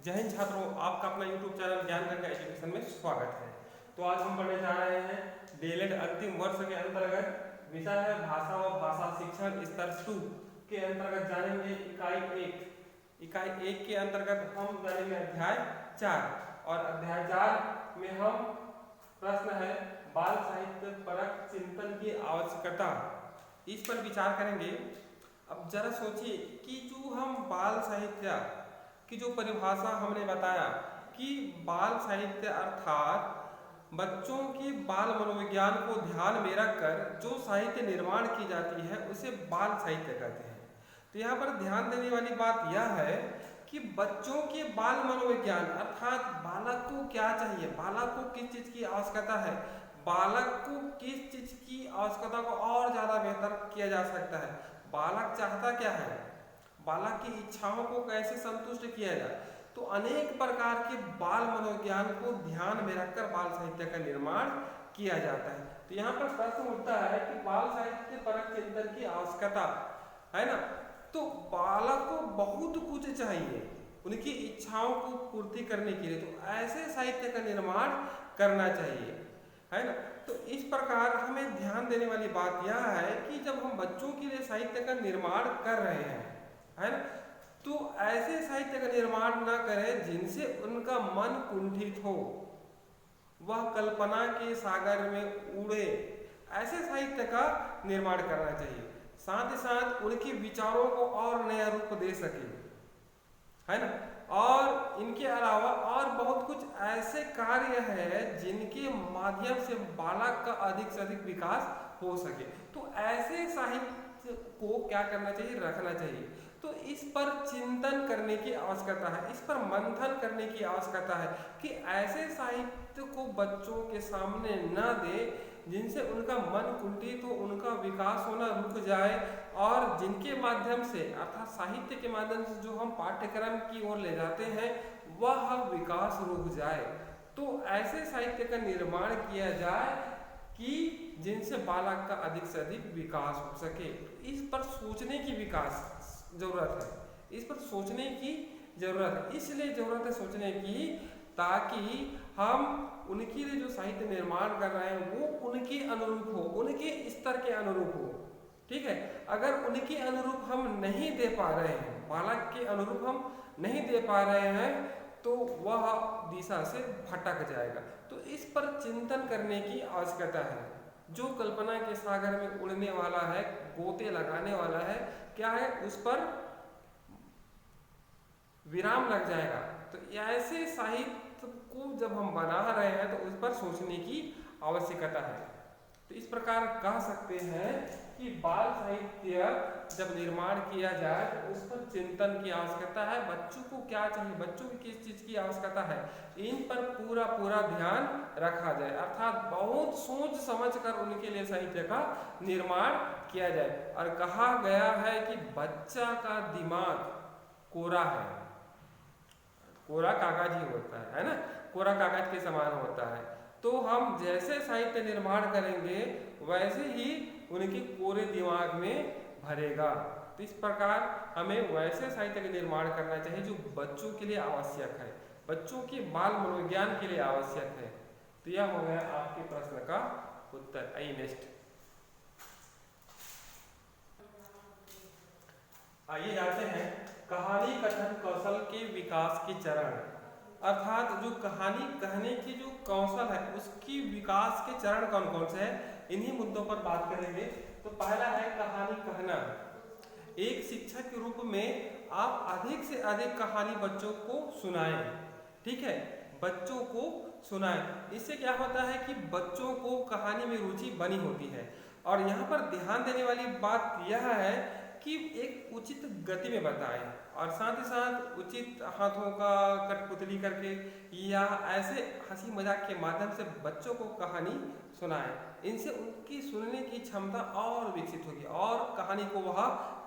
जय हिंद छात्रों, आपका अपना YouTube चैनल ज्ञान गंगा एजुकेशन में स्वागत है। तो आज हम पढ़ने जा रहे हैं डीएलएड अंतिम वर्ष के अंतर्गत विषय है भाषा व भाषा शिक्षण स्तर 2 के अंतर्गत जानेंगे इकाई 1 के अंतर्गत हम जानेंगे अध्याय 4 और अध्याय 4 में हम प्रश्न है बाल साहित्य परक चिंतन की आवश्यकता, इस पर विचार करेंगे। अब जरा सोचिए कि जो हम बाल साहित्य की जो परिभाषा हमने बताया कि बाल साहित्य अर्थात बच्चों के बाल मनोविज्ञान को ध्यान में रखकर जो साहित्य निर्माण की जाती है उसे बाल साहित्य कहते हैं। तो यहाँ पर ध्यान देने वाली बात यह है कि बच्चों के बाल मनोविज्ञान अर्थात बालक को क्या चाहिए, बालक को किस चीज की आवश्यकता है, बालक को किस चीज की आवश्यकता को और ज्यादा बेहतर किया जा सकता है, बालक चाहता क्या है, बालक की इच्छाओं को कैसे संतुष्ट किया जाए। तो अनेक प्रकार के बाल मनोविज्ञान को ध्यान में रखकर बाल साहित्य का निर्माण किया जाता है। तो यहाँ पर प्रश्न उठता है कि बाल साहित्य परक चिंतन की आवश्यकता है ना, तो बालक को बहुत कुछ चाहिए उनकी इच्छाओं को पूर्ति करने के लिए, तो ऐसे साहित्य का निर्माण करना चाहिए, है ना। तो इस प्रकार हमें ध्यान देने वाली बात यह है कि जब हम बच्चों के लिए साहित्य का निर्माण कर रहे हैं, है ना, तो ऐसे साहित्य का निर्माण न करें जिनसे उनका मन कुंठित हो, वह कल्पना के सागर में उड़े, ऐसे साहित्य का निर्माण करना चाहिए। साथ ही साथ उनके विचारों को और नया रूप दे सके, है ना। और इनके अलावा और बहुत कुछ ऐसे कार्य है जिनके माध्यम से बालक का अधिक से अधिक विकास हो सके, तो ऐसे साहित्य को क्या करना चाहिए, रखना चाहिए। तो इस पर चिंतन करने की आवश्यकता है, इस पर मंथन करने की आवश्यकता है कि ऐसे साहित्य को बच्चों के सामने न दे जिनसे उनका मन कुंठित हो, उनका विकास होना रुक जाए और जिनके माध्यम से अर्थात साहित्य के माध्यम से जो हम पाठ्यक्रम की ओर ले जाते हैं वह विकास रुक जाए। तो ऐसे साहित्य का निर्माण किया जाए कि जिनसे बालक का अधिक से अधिक विकास हो सके। इस पर सोचने की जरूरत है, इस पर सोचने की जरूरत है, इसलिए जरूरत है सोचने की ताकि हम उनके लिए जो साहित्य निर्माण कर रहे हैं वो उनके अनुरूप हो, उनके स्तर के अनुरूप हो। ठीक है, अगर उनके अनुरूप हम नहीं दे पा रहे हैं, बालक के अनुरूप हम नहीं दे पा रहे हैं तो वह दिशा से भटक जाएगा। तो इस पर चिंतन करने की आवश्यकता है। जो कल्पना के सागर में उड़ने वाला है, गोते लगाने वाला है, क्या है, उस पर विराम लग जाएगा। तो ऐसे साहित्य को जब हम बना रहे हैं तो उस पर सोचने की आवश्यकता है। तो इस प्रकार कह सकते हैं कि बाल साहित्य जब निर्माण किया जाए तो उस पर चिंतन की आवश्यकता है। बच्चों को क्या चाहिए, बच्चों की किस चीज की आवश्यकता है, इन पर पूरा ध्यान रखा जाए, अर्थात बहुत सोच समझ कर उनके लिए साहित्य का निर्माण किया जाए। और कहा गया है कि बच्चा का दिमाग कोरा है, कोरा कागज ही होता है ना, कोरा कागज के समान होता है। तो हम जैसे साहित्य निर्माण करेंगे वैसे ही उनके कोरे दिमाग में भरेगा। तो इस प्रकार हमें वैसे साहित्य का निर्माण करना चाहिए जो बच्चों के लिए आवश्यक है, बच्चों के बाल मनोविज्ञान के लिए आवश्यक है। तो यह हो गया आपके प्रश्न का उत्तर। आइए नेक्स्ट, आइए जानते हैं कहानी कथन कौशल के विकास के चरण, अर्थात जो कहानी कहने की जो कौशल है उसकी विकास के चरण कौन कौन से हैं, इन्हीं मुद्दों पर बात करेंगे। तो पहला है कहानी कहना। एक शिक्षक के रूप में आप अधिक से अधिक कहानी बच्चों को सुनाएं, ठीक है, बच्चों को सुनाएं। इससे क्या होता है कि बच्चों को कहानी में रुचि बनी होती है। और यहाँ पर ध्यान देने वाली बात यह है कि एक उचित गति में बताएं और साथ ही साथ उचित हाथों का कठपुतली करके या ऐसे हंसी मजाक के माध्यम से बच्चों को कहानी सुनाएं। इनसे उनकी सुनने की क्षमता और विकसित होगी और कहानी को वह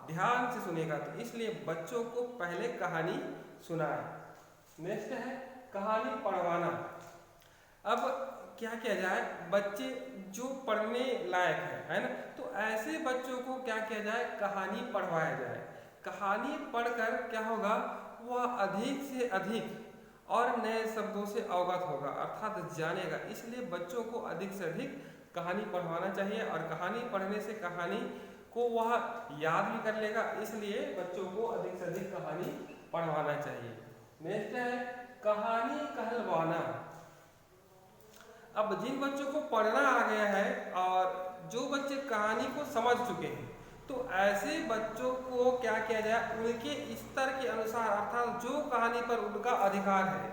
ध्यान से सुनेगा। तो इसलिए बच्चों को पहले कहानी सुनाएं। नेक्स्ट है कहानी पढ़वाना। अब क्या किया जाए, बच्चे जो पढ़ने लायक है ना, तो ऐसे बच्चों को क्या किया जाए, कहानी पढ़वाया जाए। कहानी पढ़कर क्या होगा, वह अधिक से अधिक और नए शब्दों से अवगत होगा अर्थात जानेगा। इसलिए बच्चों को अधिक से अधिक कहानी पढ़वाना चाहिए और कहानी पढ़ने से कहानी को वह याद भी कर लेगा, इसलिए बच्चों को अधिक से अधिक कहानी पढ़वाना चाहिए। नेक्स्ट है कहानी कहलवाना। अब जिन बच्चों को पढ़ना आ गया है और जो बच्चे कहानी को समझ चुके हैं, तो ऐसे बच्चों को क्या किया जाए, उनके स्तर के अनुसार अर्थात जो कहानी पर उनका अधिकार है,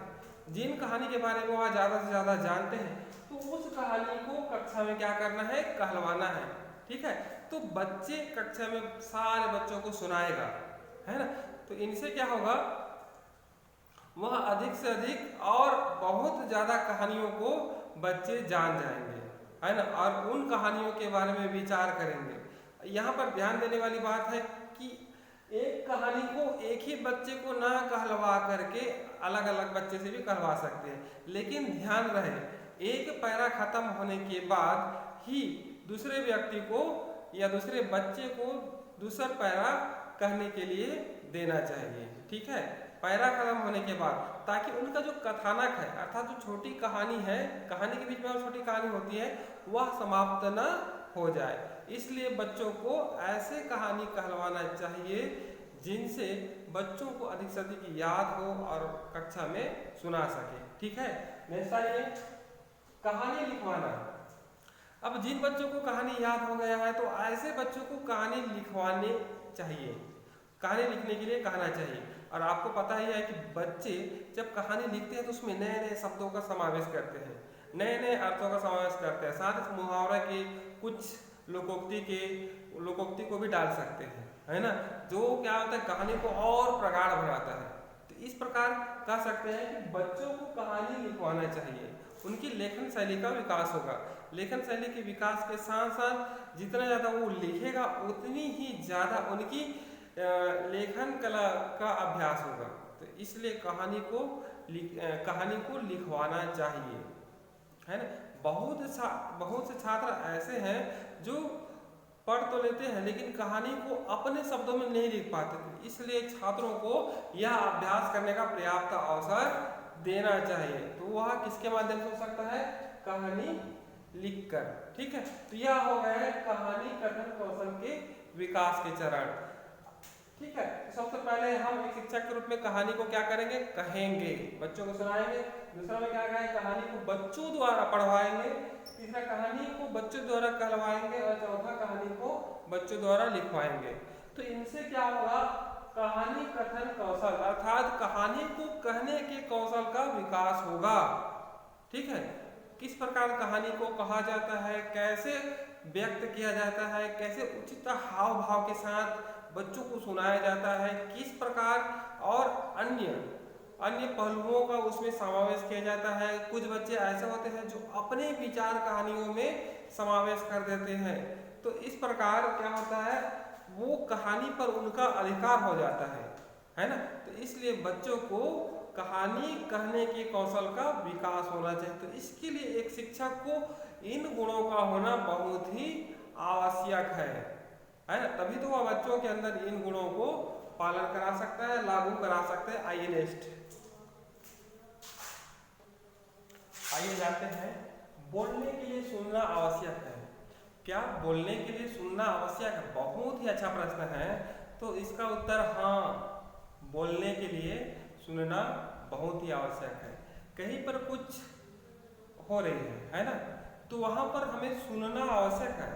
जिन कहानी के बारे में वह ज़्यादा से ज़्यादा जानते हैं, तो उस कहानी को कक्षा में क्या करना है, कहलवाना है। ठीक है, तो बच्चे कक्षा में सारे बच्चों को सुनाएगा, है ना। तो इनसे क्या होगा, वह अधिक से अधिक और बहुत ज़्यादा कहानियों को बच्चे जान जाएंगे, है ना, और उन कहानियों के बारे में विचार करेंगे। यहाँ पर ध्यान देने वाली बात है कि एक कहानी को एक ही बच्चे को ना कहलवा करके अलग अलग बच्चे से भी कहलवा सकते हैं, लेकिन ध्यान रहे एक पैरा खत्म होने के बाद ही दूसरे व्यक्ति को या दूसरे बच्चे को दूसरा पैरा कहने के लिए देना चाहिए। ठीक है, पैरा खत्म होने के बाद, ताकि उनका जो कथानक है अर्थात जो छोटी कहानी है, कहानी के बीच में और छोटी कहानी होती है, वह समाप्त न हो जाए। इसलिए बच्चों को ऐसे कहानी कहलवाना चाहिए जिनसे बच्चों को अधिक से अधिक याद हो और कक्षा में सुना सके। ठीक है, नेक्स्ट आइए कहानी लिखवाना। अब जिन बच्चों को कहानी याद हो गया है, तो ऐसे बच्चों को कहानी लिखवाने चाहिए, कहानी लिखने के लिए कहना चाहिए। और आपको पता ही है कि बच्चे जब कहानी लिखते हैं तो उसमें नए नए शब्दों का समावेश करते हैं, नए नए अर्थों का समावेश करते हैं, साथ ही मुहावरा के कुछ लोकोक्ति को भी डाल सकते हैं, है ना, जो क्या होता है कहानी को और प्रगाढ़ बनाता है। तो इस प्रकार कह सकते हैं कि बच्चों को कहानी लिखवाना चाहिए, उनकी लेखन शैली का विकास होगा। लेखन शैली के विकास के साथ साथ जितना ज़्यादा वो लिखेगा उतनी ही ज़्यादा उनकी लेखन कला का अभ्यास होगा। तो इसलिए कहानी को लिखवाना चाहिए, है ना। बहुत से छात्र ऐसे हैं जो पढ़ तो लेते हैं लेकिन कहानी को अपने शब्दों में नहीं लिख पाते, इसलिए छात्रों को यह अभ्यास करने का पर्याप्त अवसर देना चाहिए। तो वह किसके माध्यम से हो सकता है, कहानी लिखकर। ठीक है, तो यह हो गया है कहानी कथन कौशल के विकास के चरण। ठीक है, तो सबसे पहले हम एक शिक्षक के रूप में कहानी को क्या करेंगे, कहेंगे, बच्चों को सुनाएंगे। दूसरा में क्या कहेंगे, कहानी को बच्चों द्वारा पढ़वाएंगे। तीसरा कहानी को बच्चों द्वारा कहलवाएंगे और चौथा कहानी को बच्चों द्वारा लिखवाएंगे। तो इनसे क्या होगा, कहानी कथन कौशल अर्थात कहानी को कहने के कौशल का विकास होगा। ठीक है, किस प्रकार कहानी को कहा जाता है, कैसे व्यक्त किया जाता है, कैसे उचित हाव भाव के साथ बच्चों को सुनाया जाता है, किस प्रकार और अन्य पहलुओं का उसमें समावेश किया जाता है। कुछ बच्चे ऐसे होते हैं जो अपने विचार कहानियों में समावेश कर देते हैं, तो इस प्रकार क्या होता है, वो कहानी पर उनका अधिकार हो जाता है ना। तो इसलिए बच्चों को कहानी कहने के कौशल का विकास होना चाहिए। तो इसके लिए एक शिक्षक को इन गुणों का होना बहुत ही आवश्यक है ना, तभी तो वह बच्चों के अंदर इन गुणों को पालन करा सकता है, लागू करा सकता है। आइए नेक्स्ट आइए जानते हैं बोलने के लिए सुनना आवश्यक है। क्या बोलने के लिए सुनना आवश्यक है? बहुत ही अच्छा प्रश्न है। तो इसका उत्तर हाँ, बोलने के लिए सुनना बहुत ही आवश्यक है। कहीं पर कुछ हो रही है ना, तो वहां पर हमें सुनना आवश्यक है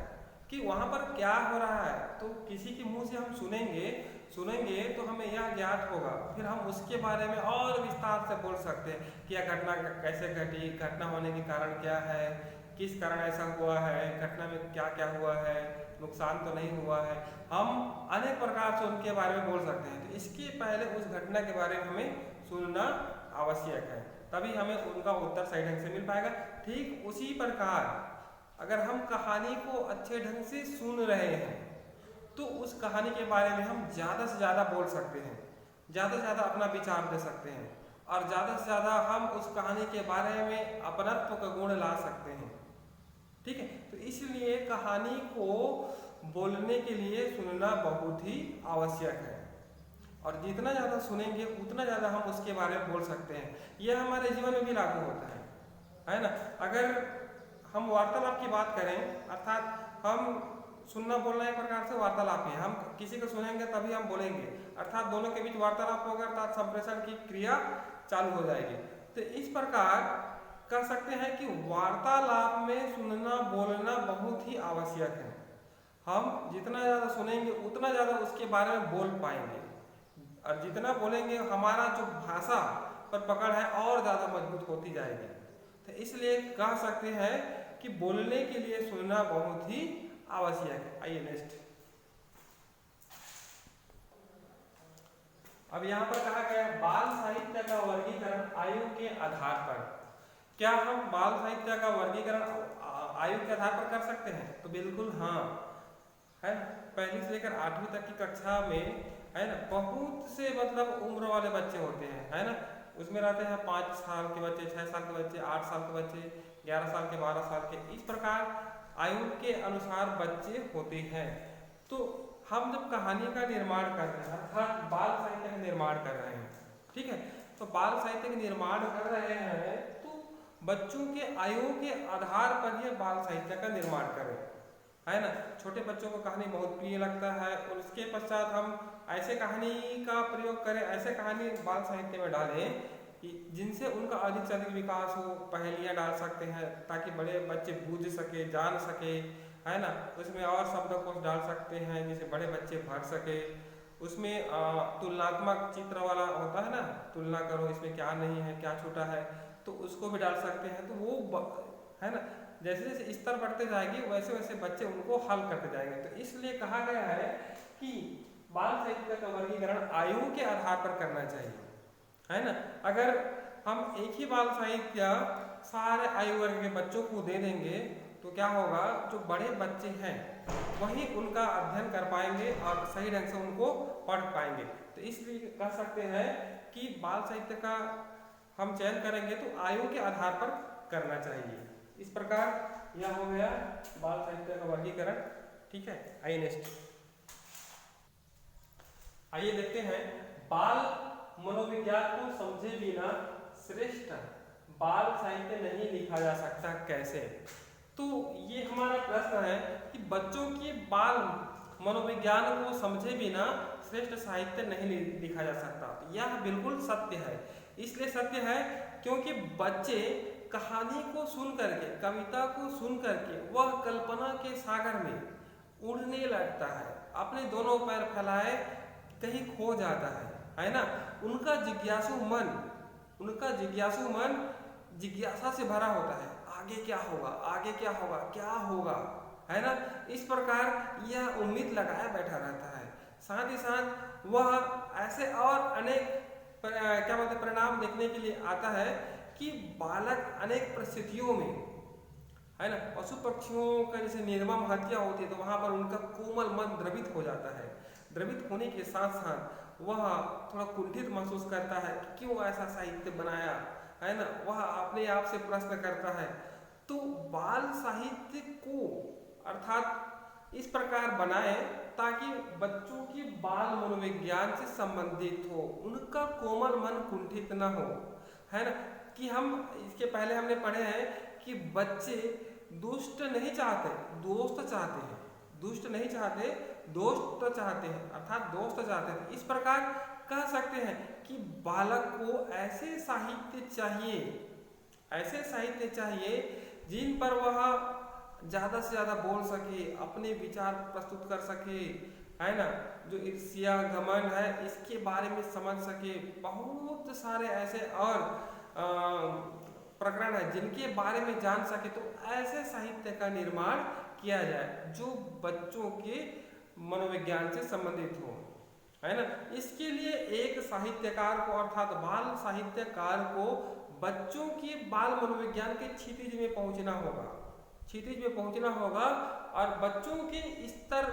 कि वहां पर क्या हो रहा है। तो किसी के मुंह से हम सुनेंगे तो हमें यह ज्ञात होगा, फिर हम उसके बारे में और विस्तार से बोल सकते हैं कि यह घटना कैसे घटी, घटना होने के कारण क्या है, किस कारण ऐसा हुआ है, घटना में क्या क्या हुआ है, नुकसान तो नहीं हुआ है। हम अनेक प्रकार से उनके बारे में बोल सकते हैं। तो इसके पहले उस घटना के बारे में हमें सुनना आवश्यक है, तभी हमें उनका उत्तर सही ढंग से मिल पाएगा। ठीक उसी प्रकार अगर हम कहानी को अच्छे ढंग से सुन रहे हैं तो उस कहानी के बारे में हम ज़्यादा से ज़्यादा बोल सकते हैं, ज़्यादा से ज़्यादा अपना विचार दे सकते हैं और ज़्यादा से ज़्यादा हम उस कहानी के बारे में अपनत्व का गुण ला सकते हैं। ठीक है, तो इसलिए कहानी को बोलने के लिए सुनना बहुत ही आवश्यक है। और जितना ज़्यादा सुनेंगे उतना ज़्यादा हम उसके बारे में बोल सकते हैं। यह हमारे जीवन में भी लागू होता है ना। अगर हम वार्तालाप की बात करें, अर्थात हम सुनना बोलना एक प्रकार से वार्तालाप है, हम किसी को सुनेंगे तभी हम बोलेंगे, अर्थात दोनों के बीच वार्तालाप होगा, अर्थात संप्रेषण की क्रिया चालू हो जाएगी। तो इस प्रकार कह सकते हैं कि वार्तालाप में सुनना बोलना बहुत ही आवश्यक है। हम जितना ज़्यादा सुनेंगे उतना ज़्यादा उसके बारे में बोल पाएंगे, और जितना बोलेंगे हमारा जो भाषा पर पकड़ है और ज़्यादा मजबूत होती जाएगी। तो इसलिए कह सकते हैं कि बोलने के लिए सुनना बहुत ही आवश्यक है। आइए नेक्स्ट। अब यहाँ पर कहा गया बाल साहित्य का वर्गीकरण आयु के आधार पर। क्या हम बाल साहित्य का वर्गीकरण आयु के आधार पर कर सकते हैं? तो बिल्कुल हाँ, है। पहली से लेकर 8वीं तक की कक्षा में, है ना, बहुत से मतलब उम्र वाले बच्चे होते हैं, है ना। उसमें रहते हैं 5 साल के बच्चे, 6 साल के बच्चे, 8 साल के बच्चे, 11 साल के, 12 साल के, इस प्रकार आयु के अनुसार बच्चे होते हैं। तो हम जब कहानी का निर्माण कर रहे हैं, अर्थात बाल साहित्य का निर्माण कर रहे हैं, ठीक है, तो बाल साहित्य का निर्माण कर रहे हैं तो बच्चों के आयु के आधार पर यह बाल साहित्य का निर्माण करें, है ना। छोटे बच्चों को कहानी बहुत प्रिय लगता है और उसके पश्चात हम ऐसे कहानी का प्रयोग करें, ऐसे कहानी बाल साहित्य में डालें कि जिनसे उनका अधिक से अधिक विकास हो। पहेलियाँ डाल सकते हैं ताकि बड़े बच्चे बूझ सके, जान सके, है ना। उसमें और शब्दकोश डाल सकते हैं जिसे बड़े बच्चे भर सके। उसमें तुलनात्मक चित्र वाला होता है ना, तुलना करो इसमें क्या नहीं है, क्या छोटा है, तो उसको भी डाल सकते हैं। तो वो है ना, जैसे जैसे स्तर बढ़ते जाएगी वैसे वैसे बच्चे उनको हल करते जाएंगे। तो इसलिए कहा गया है कि बाल साहित्य का वर्गीकरण आयु के आधार पर करना चाहिए, है ना। अगर हम एक ही बाल साहित्य सारे आयु वर्ग के बच्चों को दे देंगे तो क्या होगा, जो बड़े बच्चे हैं वही उनका अध्ययन कर पाएंगे और सही ढंग से उनको पढ़ पाएंगे। तो इसलिए कह सकते हैं कि बाल साहित्य का हम चयन करेंगे तो आयु के आधार पर करना चाहिए। इस प्रकार यह हो गया बाल साहित्य का वर्गीकरण, ठीक है। आइए नेक्स्ट, आइए देखते हैं बाल मनोविज्ञान को समझे बिना श्रेष्ठ बाल साहित्य नहीं लिखा जा सकता, कैसे। तो ये हमारा प्रश्न है कि बच्चों के बाल मनोविज्ञान को समझे बिना श्रेष्ठ साहित्य नहीं लिखा जा सकता। यह बिल्कुल सत्य है। इसलिए सत्य है क्योंकि बच्चे कहानी को सुन करके, कविता को सुन करके वह कल्पना के सागर में उड़ने लगता है, अपने दोनों पैर फैलाए कहीं खो जाता है ना। उनका जिज्ञासु मन जिज्ञासा से भरा होता है, आगे क्या होगा, आगे क्या होगा, क्या होगा, है ना। इस प्रकार यह उम्मीद लगाया बैठा रहता है। साथ ही साथ वह ऐसे और अनेक क्या बोलते परिणाम देखने के लिए आता है कि बालक अनेक परिस्थितियों में, है ना, पशु पक्षियों का जैसे निर्मम हत्या होती है तो वहां पर उनका कोमल मन द्रवित हो जाता है। द्रवित होने के साथ साथ वह थोड़ा कुंठित महसूस करता है कि क्यों ऐसा साहित्य बनाया, है ना। वह अपने आप से प्रश्न करता है। तो बाल साहित्य को अर्थात इस प्रकार बनाए ताकि बच्चों की बाल मनोविज्ञान से संबंधित हो, उनका कोमल मन कुंठित न हो, है ना। कि हम इसके पहले हमने पढ़े हैं कि बच्चे दुष्ट नहीं चाहते, दोस्त चाहते हैं, दुष्ट नहीं चाहते, दोस्त चाहते हैं, अर्थात दोस्त चाहते हैं। इस प्रकार कह सकते हैं कि बालक को ऐसे साहित्य चाहिए जिन पर वह ज़्यादा से ज़्यादा बोल सके, अपने विचार प्रस्तुत कर सके, है ना। जो ईर्ष्या घमंड है इसके बारे में समझ सके। बहुत सारे ऐसे और प्रकरण है जिनके बारे में जान सके। तो ऐसे साहित्य का निर्माण किया जाए जो बच्चों के मनोविज्ञान से संबंधित हो, है ना। इसके लिए एक साहित्यकार को अर्थात बाल साहित्यकार को बच्चों के बाल मनोविज्ञान के क्षितिज में पहुंचना होगा और बच्चों के स्तर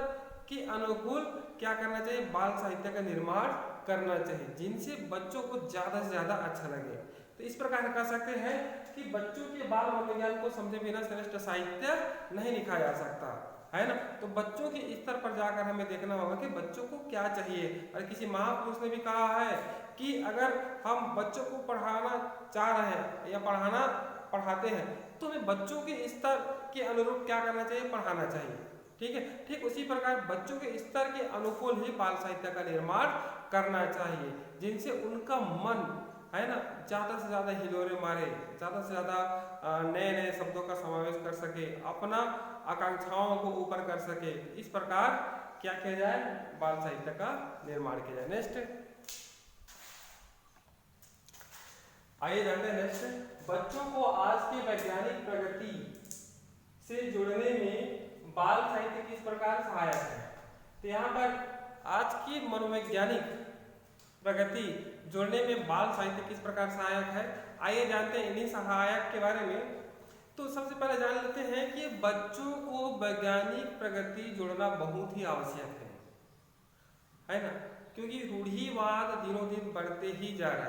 के अनुकूल क्या करना चाहिए, बाल साहित्य का निर्माण करना चाहिए जिनसे बच्चों को ज़्यादा से ज़्यादा अच्छा लगे। तो इस प्रकार कह सकते हैं कि बच्चों के बाल मनोविज्ञान को समझे बिना श्रेष्ठ साहित्य नहीं लिखा जा सकता, है ना। तो बच्चों के स्तर पर जाकर हमें देखना होगा कि बच्चों को क्या चाहिए। और किसी महापुरुष ने भी कहा है कि अगर हम बच्चों को पढ़ाना चाह रहे हैं या पढ़ाते हैं तो हमें बच्चों के स्तर के अनुरूप क्या करना चाहिए, पढ़ाना चाहिए। ठीक है, ठीक उसी प्रकार बच्चों के स्तर के अनुकूल ही बाल साहित्य का निर्माण करना चाहिए, जिनसे उनका मन, है ना, ज़्यादा से ज़्यादा हिलोरे मारे, ज़्यादा से ज़्यादा नए नए शब्दों का समावेश कर सके, अपना आकांक्षाओं को ऊपर कर सके। इस प्रकार क्या किया जाए, बाल साहित्य का निर्माण किया जाए। नेक्स्ट आइए जानते हैं नेक्स्ट, बच्चों को आज की वैज्ञानिक प्रगति से जुड़ने में बाल साहित्य किस प्रकार सहायक है। तो यहाँ पर आज की मनोवैज्ञानिक प्रगति जोड़ने में बाल साहित्य किस प्रकार सहायक है, आइए जानते हैं इन्हीं सहायक के बारे में। तो सबसे पहले जान लेते हैं कि बच्चों को वैज्ञानिक प्रगति जोड़ना बहुत ही आवश्यक है ना, क्योंकि रूढ़िवाद दिनों दिन बढ़ते ही जा रहा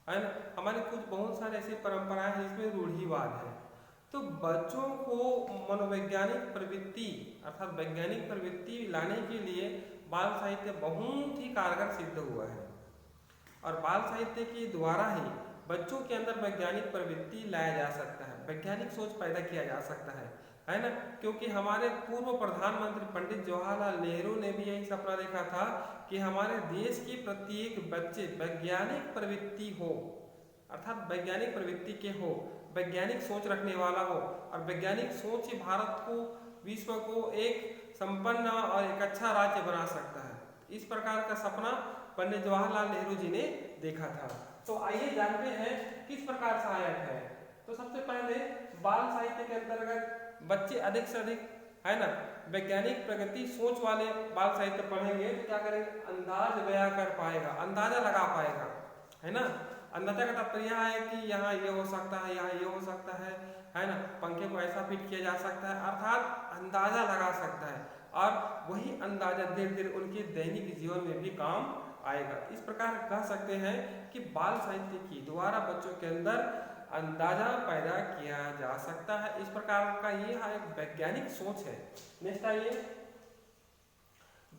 है ना। हमारे कुछ बहुत सारे ऐसी परंपराएं हैं जिसमें रूढ़िवाद है। तो बच्चों को मनोवैज्ञानिक प्रवृत्ति अर्थात वैज्ञानिक प्रवृत्ति लाने के लिए बाल साहित्य बहुत ही कारगर सिद्ध हुआ है। और बाल साहित्य के द्वारा ही बच्चों के अंदर वैज्ञानिक प्रवृत्ति लाया जा सकता है, वैज्ञानिक सोच पैदा किया जा सकता है ना। क्योंकि हमारे पूर्व प्रधानमंत्री पंडित जवाहरलाल नेहरू ने भी यही सपना देखा था कि हमारे देश के प्रत्येक बच्चे वैज्ञानिक प्रवृत्ति हो, अर्थात वैज्ञानिक प्रवृत्ति के हो, वैज्ञानिक सोच रखने वाला हो। और वैज्ञानिक सोच ही भारत को, विश्व को एक संपन्न और एक अच्छा राज्य बना सकता है। इस प्रकार का सपना पंडित जवाहरलाल नेहरू जी ने देखा था। तो आइए जानते हैं किस प्रकार सहायक है। तो सबसे पहले बाल साहित्य के अंतर्गत बच्चे अधिक से अधिक, है ना, वैज्ञानिक प्रगति सोच वाले बाल साहित्य पढ़ेंगे तो क्या करेंगे, अंदाज बयां कर पाएगा, अंदाजा लगा पाएगा, है ना। अंदाजा का तात्पर्य है कि यहाँ ये हो सकता है, यहाँ ये हो सकता है ना, पंखे को ऐसा फिट किया जा सकता है, अर्थात अंदाजा लगा सकता है। और वही अंदाजा धीरे धीरे उनके दैनिक जीवन में भी काम आएगा। इस प्रकार कह सकते हैं कि बाल साहित्य के द्वारा बच्चों के अंदर अंदाजा पैदा किया जा सकता है। इस प्रकार का ये एक वैज्ञानिक सोच है। नेक्स्ट आइए,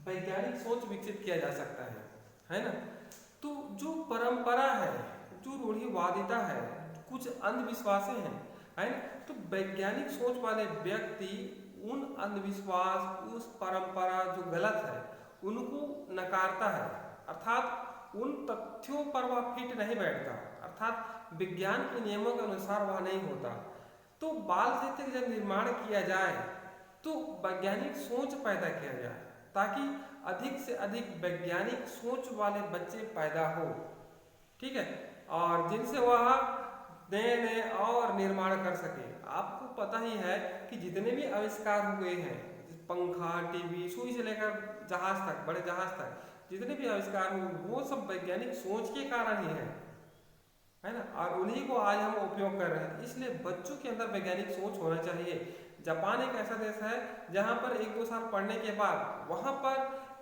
वैज्ञानिक सोच विकसित किया जा सकता है ना। तो जो परंपरा है, जो रूढ़िवादिता है, कुछ अंधविश्वासें हैं, है ना, तो वैज्ञानिक सोच वाले व्यक्ति उन अंधविश्वास, उस परंपरा जो गलत है उनको नकारता है, अर्थात उन तथ्यों पर वह फिट नहीं बैठता, अर्थात विज्ञान के नियमों के अनुसार वह नहीं होता। तो बाल साहित्य का जब निर्माण किया जाए तो वैज्ञानिक सोच पैदा किया जाए, ताकि अधिक से अधिक वैज्ञानिक सोच वाले बच्चे पैदा हो, ठीक है, और जिनसे वह नए नए और निर्माण कर सके। आपको पता ही है कि जितने भी आविष्कार हुए हैं, पंखा, टीवी, सुई से लेकर जहाज तक, बड़े जहाज तक, जितने भी आविष्कार हुए वो सब वैज्ञानिक सोच के कारण ही है ना। और उन्हीं को आज हम उपयोग कर रहे हैं। इसलिए बच्चों के अंदर वैज्ञानिक सोच होना चाहिए। जापान एक ऐसा देश है जहाँ पर 1-2 साल पढ़ने के बाद वहाँ पर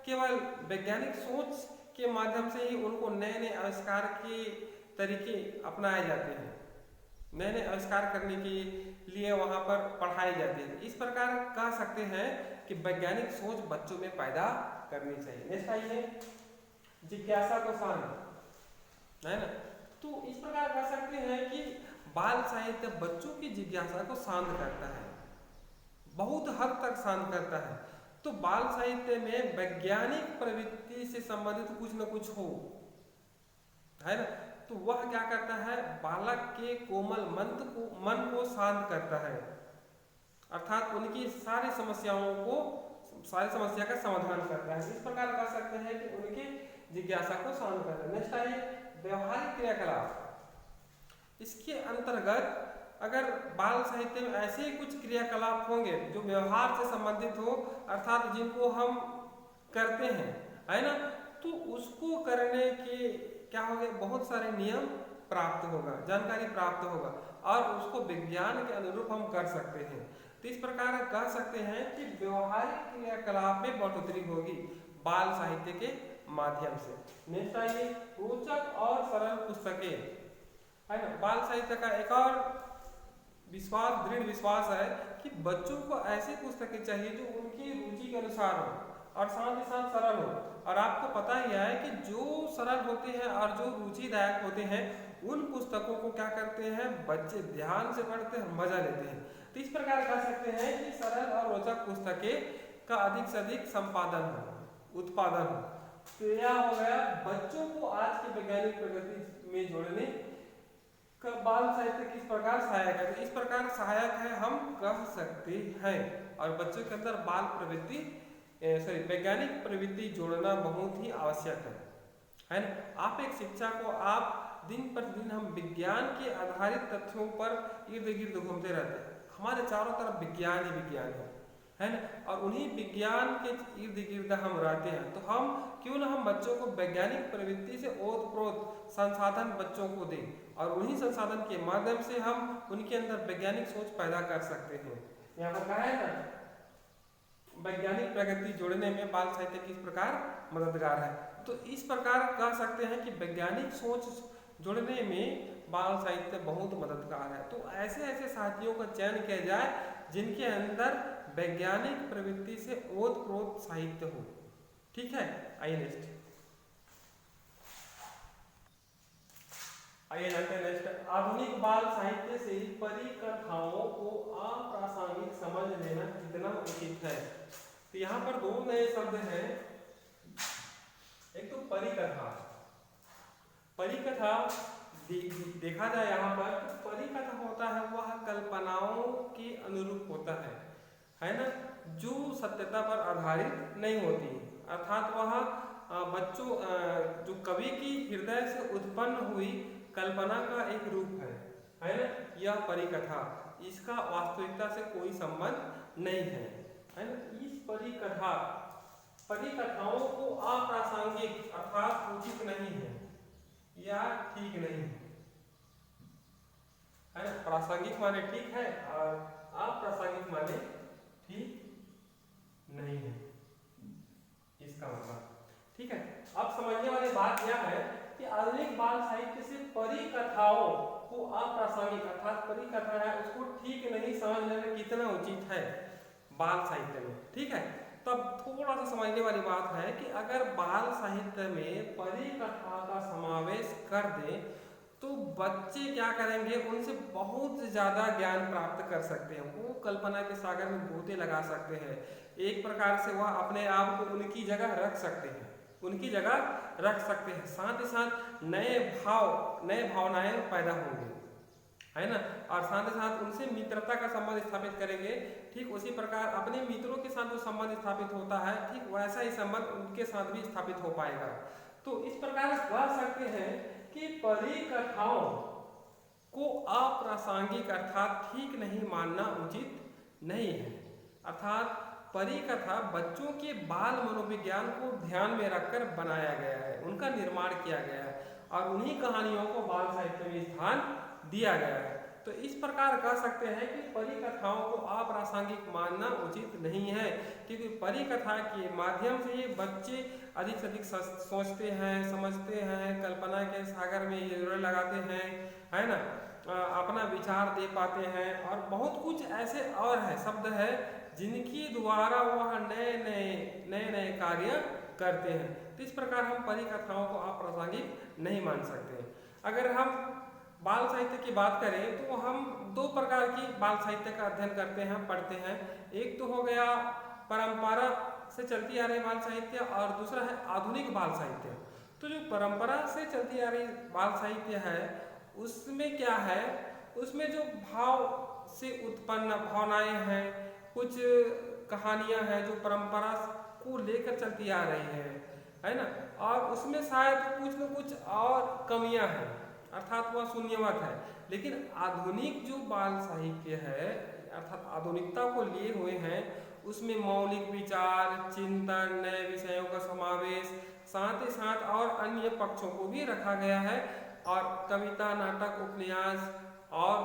केवल वैज्ञानिक सोच के माध्यम से ही उनको नए नए आविष्कार के तरीके अपनाए जाते हैं, नए नए आविष्कार करने के लिए वहाँ पर पढ़ाई जाती है। इस प्रकार कह सकते हैं कि वैज्ञानिक सोच बच्चों में पैदा करनी चाहिए। नेक्स्ट आइए, जिज्ञासा को शांत, है ना। तो इस प्रकार कह सकते हैं कि बाल साहित्य बच्चों की जिज्ञासा को शांत करता है, बहुत हद तक शांत करता है। तो बाल साहित्य में वैज्ञानिक प्रवृत्ति से संबंधित कुछ न कुछ हो, है ना, तो वह क्या करता है, बालक के कोमल मन को शांत करता है, अर्थात उनकी सारी समस्या का समाधान करता है। इस प्रकार कह सकते हैं कि उनकी जिज्ञासा को शांत करता है। नेक्स्ट आइए, व्यवहारिक क्रियाकलाप। इसके अंतर्गत अगर बाल साहित्य में ऐसे कुछ क्रियाकलाप होंगे जो व्यवहार से संबंधित हो, अर्थात जिनको हम करते हैं, है ना, तो उसको करने के क्या होगा, बहुत सारे नियम प्राप्त होगा, जानकारी प्राप्त होगा और उसको विज्ञान के अनुरूप हम कर सकते हैं। तो इस प्रकार कह सकते हैं कि व्यवहारिक क्रियाकलाप में बढ़ोतरी होगी बाल साहित्य के माध्यम से। नेक्स्ट आइए, रोचक और सरल पुस्तकें, है ना। बाल साहित्य का एक और दृढ़ विश्वास है कि बच्चों को ऐसी पुस्तकें चाहिए जो उनकी रुचि के अनुसार हो और साथ ही साथ सरल हो। और आपको पता ही है कि जो सरल होते हैं और जो रुचिदायक होते हैं उन पुस्तकों को क्या करते हैं बच्चे ध्यान से पढ़ते हैं, मजा लेते हैं। तो इस प्रकार कह सकते हैं कि सरल और रोचक पुस्तकें का अधिक से अधिक संपादन हो, उत्पादन हो। तो यह हो गया बच्चों को आज की वैज्ञानिक प्रगति में जोड़ने का बाल साहित्य किस प्रकार सहायक है। तो इस प्रकार सहायक है हम कह सकते हैं। और बच्चों के अंदर बाल प्रवृत्ति वैज्ञानिक प्रवृत्ति जोड़ना बहुत ही आवश्यक है ना। आप एक शिक्षा को आप दिन प्रतिदिन हम विज्ञान के आधारित तथ्यों पर इर्द गिर्द घूमते रहते हैं, हमारे चारों तरफ विज्ञान ही विज्ञान है ना। और उन्हीं विज्ञान के इर्द गिर्द हम रहते हैं, तो हम क्यों ना हम बच्चों को वैज्ञानिक प्रवृत्ति से ओतप्रोत संसाधन बच्चों को दें और उन्हीं संसाधन के माध्यम से हम उनके अंदर वैज्ञानिक सोच पैदा कर सकते हैं। यहाँ पर कहा है ना वैज्ञानिक प्रगति जोड़ने में बाल साहित्य किस प्रकार मददगार है। तो इस प्रकार कह सकते हैं कि वैज्ञानिक सोच जोड़ने में बाल साहित्य बहुत मददगार है। तो ऐसे ऐसे साहित्यों का चयन किया जाए जिनके अंदर वैज्ञानिक प्रवृत्ति से ओतप्रोत साहित्य हो। ठीक है, आइए नेक्स्ट आधुनिक बाल साहित्य से परिकथाओं को अप्रासंगिक समझ लेना कितना उचित है। तो यहाँ पर दो नए शब्द हैं, एक तो परिकथा। परिकथा देखा जाए यहाँ पर परिकथा होता है वह कल्पनाओं के अनुरूप होता है ना, जो सत्यता पर आधारित नहीं होती, अर्थात वह बच्चों जो कवि की हृदय से उत्पन्न हुई कल्पना का एक रूप है ना। यह परिकथा, इसका वास्तविकता से कोई संबंध नहीं है ना। इस परिकथाओं को अप्रासंगिक अर्थात उचित नहीं है या ठीक नहीं है ना। प्रासंगिक माने ठीक है और अप्रासंगिक माने ठीक नहीं है, इसका मतलब। ठीक है, अब समझने वाली बात यह है कि आधुनिक बाल साहित्य से परिकथाओं को अप्रासंगिक अर्थात परिकथा है उसको ठीक नहीं समझ लेना कितना उचित है बाल साहित्य में। ठीक है, तब थोड़ा सा समझने वाली बात है कि अगर बाल साहित्य में परिकथा का समावेश कर दें तो बच्चे क्या करेंगे, उनसे बहुत ज़्यादा ज्ञान प्राप्त कर सकते हैं, वो कल्पना के सागर में गोते लगा सकते हैं। एक प्रकार से वह अपने आप को उनकी जगह रख सकते हैं, साथ ही साथ नए भावनाएं पैदा होंगे, है ना। और साथ ही साथ उनसे मित्रता का संबंध स्थापित करेंगे। ठीक उसी प्रकार अपने मित्रों के साथ जो संबंध स्थापित होता है ठीक वैसा ही संबंध उनके साथ भी स्थापित हो पाएगा। तो इस प्रकार कह सकते हैं कि परिकथाओं को अप्रासंगिक अर्थात ठीक नहीं मानना उचित नहीं है। अर्थात परिकथा बच्चों के बाल मनोविज्ञान को ध्यान में रखकर बनाया गया है, उनका निर्माण किया गया है और उन्हीं कहानियों को बाल साहित्य में स्थान दिया गया है। तो इस प्रकार कह सकते हैं कि परिकथाओं को अप्रासंगिक मानना उचित नहीं है, क्योंकि परिकथा के माध्यम से ही बच्चे अधिक से अधिक सोचते हैं, समझते हैं, कल्पना के सागर में ये लगाते हैं, है ना, अपना विचार दे पाते हैं और बहुत कुछ ऐसे और है शब्द है जिनकी द्वारा वह नए कार्य करते हैं। तो इस प्रकार हम परिकथाओं को अप्रासंगिक नहीं मान सकते। अगर हम बाल साहित्य की बात करें तो हम दो प्रकार की बाल साहित्य का अध्ययन करते हैं, पढ़ते हैं। एक तो हो गया परंपरा से चलती आ रही बाल साहित्य और दूसरा है आधुनिक बाल साहित्य। तो जो परंपरा से चलती आ रही बाल साहित्य है उसमें क्या है, उसमें जो भाव से उत्पन्न भावनाएं हैं, कुछ कहानियां हैं जो परंपरा को लेकर चलती आ रही है ना, और उसमें शायद कुछ न कुछ और कमियां हैं अर्थात वह शून्यवत है। लेकिन आधुनिक जो बाल साहित्य है अर्थात आधुनिकता को लिए हुए हैं, उसमें मौलिक विचार, चिंतन, नए विषयों का समावेश, साथ ही साथ और अन्य पक्षों को भी रखा गया है और कविता, नाटक, उपन्यास और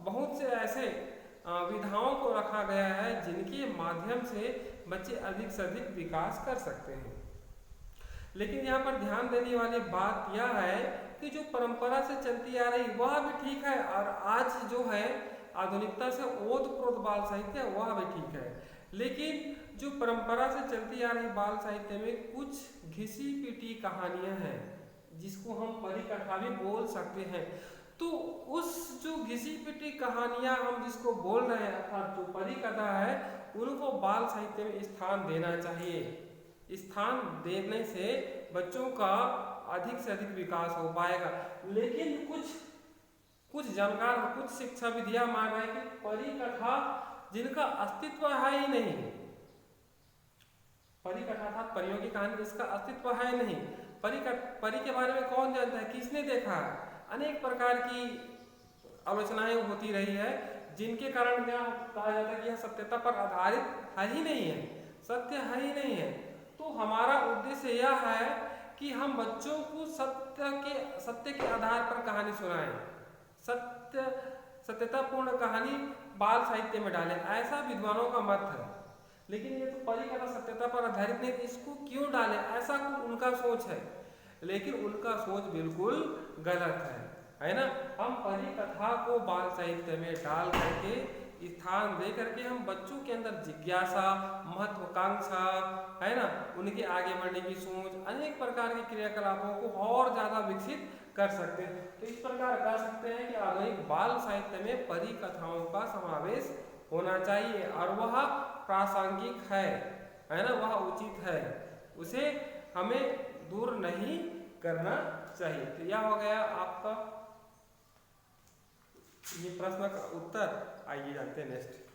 बहुत से ऐसे विधाओं को रखा गया है जिनके माध्यम से बच्चे अधिक से अधिक विकास कर सकते हैं। लेकिन यहाँ पर ध्यान देने वाली बात यह है कि जो परंपरा से चलती आ रही वह भी ठीक है और आज जो है आधुनिकता से ओतप्रोत बाल साहित्य वह भी ठीक है, लेकिन जो परंपरा से चलती आ रही बाल साहित्य में कुछ घिसी पिटी कहानियां हैं जिसको हम परिकथा भी बोल सकते हैं। तो उस जो घिसी पिटी कहानियां हम जिसको बोल रहे हैं अर्थात जो परिकथा है, उनको बाल साहित्य में स्थान देना चाहिए। स्थान देने से बच्चों का अधिक से अधिक विकास हो पाएगा। लेकिन कुछ जानकार कुछ शिक्षा विधियां मान रहे हैं कि परिकथा जिनका अस्तित्व है ही नहीं, परिकथा था परियों की कहानी, इसका अस्तित्व है नहीं, परी के बारे में कौन जानता है, किसने देखा है, अनेक प्रकार की आलोचनाएं होती रही है जिनके कारण क्या कहा जाता है कि यह सत्यता पर आधारित है ही नहीं है, सत्य है ही नहीं है। तो हमारा उद्देश्य यह है कि हम बच्चों को सत्य के आधार पर कहानी सुनाएं, सत्यतापूर्ण कहानी बाल साहित्य में डालें, ऐसा विद्वानों का मत है। लेकिन ये तो परिकथा सत्यता पर आधारित नहीं, इसको क्यों डालें, ऐसा उनका सोच है, लेकिन उनका सोच बिल्कुल गलत है ना। हम परिकथा को बाल साहित्य में डाल करके स्थान दे करके हम बच्चों के अंदर जिज्ञासा, महत्वाकांक्षा, है ना, उनके आगे बढ़ने की सोच, अनेक प्रकार के क्रियाकलापों को और ज्यादा विकसित कर सकते हैं। तो इस प्रकार कह सकते हैं कि आधुनिक बाल साहित्य में परिकथाओं का समावेश होना चाहिए और वह प्रासंगिक है ना, वह उचित है, उसे हमें दूर नहीं करना चाहिए। तो यह हो गया आपका ये प्रश्न का उत्तर। आइए जानते हैं नेक्स्ट।